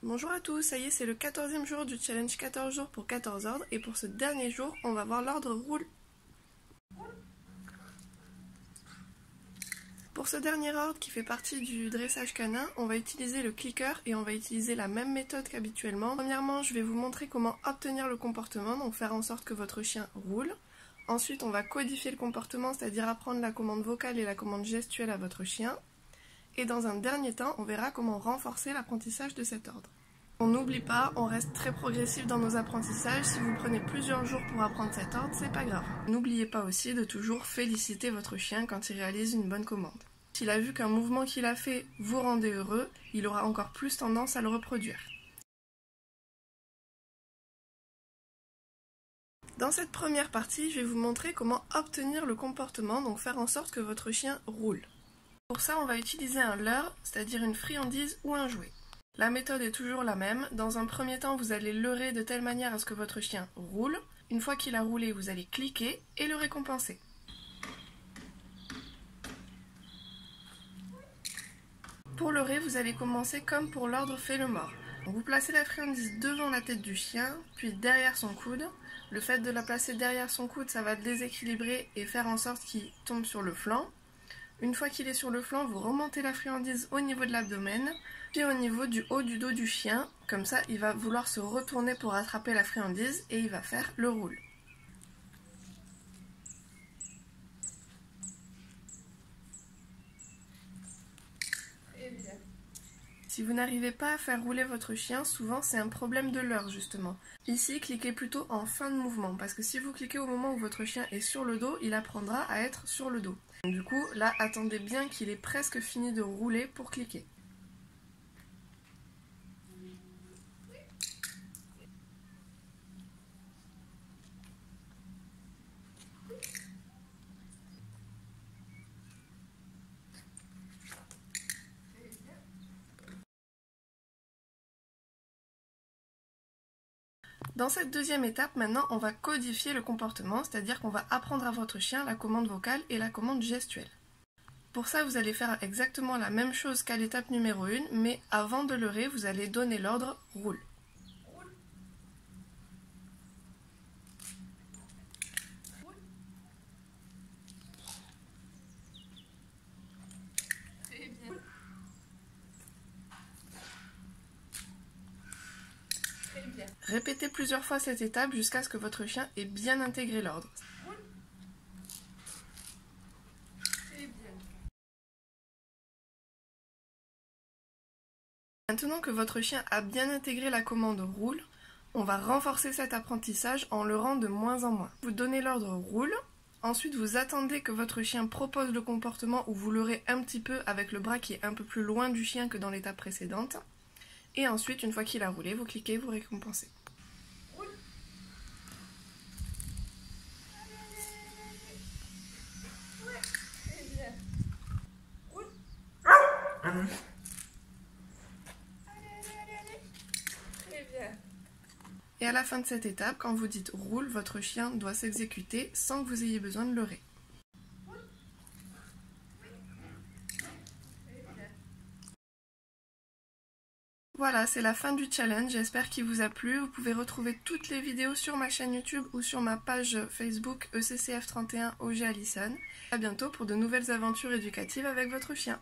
Bonjour à tous, ça y est, c'est le 14e jour du challenge 14 jours pour 14 ordres et pour ce dernier jour, on va voir l'ordre roule. Pour ce dernier ordre qui fait partie du dressage canin, on va utiliser le clicker et on va utiliser la même méthode qu'habituellement. Premièrement, je vais vous montrer comment obtenir le comportement, donc faire en sorte que votre chien roule. Ensuite, on va codifier le comportement, c'est-à-dire apprendre la commande vocale et la commande gestuelle à votre chien. Et dans un dernier temps, on verra comment renforcer l'apprentissage de cet ordre. On n'oublie pas, on reste très progressif dans nos apprentissages. Si vous prenez plusieurs jours pour apprendre cet ordre, c'est pas grave. N'oubliez pas aussi de toujours féliciter votre chien quand il réalise une bonne commande. S'il a vu qu'un mouvement qu'il a fait vous rendait heureux, il aura encore plus tendance à le reproduire. Dans cette première partie, je vais vous montrer comment obtenir le comportement, donc faire en sorte que votre chien roule. Pour ça, on va utiliser un leurre, c'est-à-dire une friandise ou un jouet. La méthode est toujours la même. Dans un premier temps, vous allez leurrer de telle manière à ce que votre chien roule. Une fois qu'il a roulé, vous allez cliquer et le récompenser. Pour leurrer, vous allez commencer comme pour l'ordre fait le mort. Donc vous placez la friandise devant la tête du chien, puis derrière son coude. Le fait de la placer derrière son coude, ça va le déséquilibrer et faire en sorte qu'il tombe sur le flanc. Une fois qu'il est sur le flanc, vous remontez la friandise au niveau de l'abdomen, puis au niveau du haut du dos du chien. Comme ça, il va vouloir se retourner pour attraper la friandise et il va faire le roule. Si vous n'arrivez pas à faire rouler votre chien, souvent c'est un problème de leurre justement. Ici, cliquez plutôt en fin de mouvement, parce que si vous cliquez au moment où votre chien est sur le dos, il apprendra à être sur le dos. Du coup, là, attendez bien qu'il ait presque fini de rouler pour cliquer. Dans cette deuxième étape, maintenant, on va codifier le comportement, c'est-à-dire qu'on va apprendre à votre chien la commande vocale et la commande gestuelle. Pour ça, vous allez faire exactement la même chose qu'à l'étape numéro 1, mais avant de leurrer, vous allez donner l'ordre « roule ». Répétez plusieurs fois cette étape jusqu'à ce que votre chien ait bien intégré l'ordre. Maintenant que votre chien a bien intégré la commande « roule », on va renforcer cet apprentissage en leurrant de moins en moins. Vous donnez l'ordre « roule », ensuite vous attendez que votre chien propose le comportement où vous leurrez un petit peu avec le bras qui est un peu plus loin du chien que dans l'étape précédente. Et ensuite, une fois qu'il a roulé, vous cliquez, vous récompensez. Et à la fin de cette étape, quand vous dites « roule », votre chien doit s'exécuter sans que vous ayez besoin de leurrer. Voilà, c'est la fin du challenge, j'espère qu'il vous a plu. Vous pouvez retrouver toutes les vidéos sur ma chaîne YouTube ou sur ma page Facebook ECCF31 OG Allison. A bientôt pour de nouvelles aventures éducatives avec votre chien.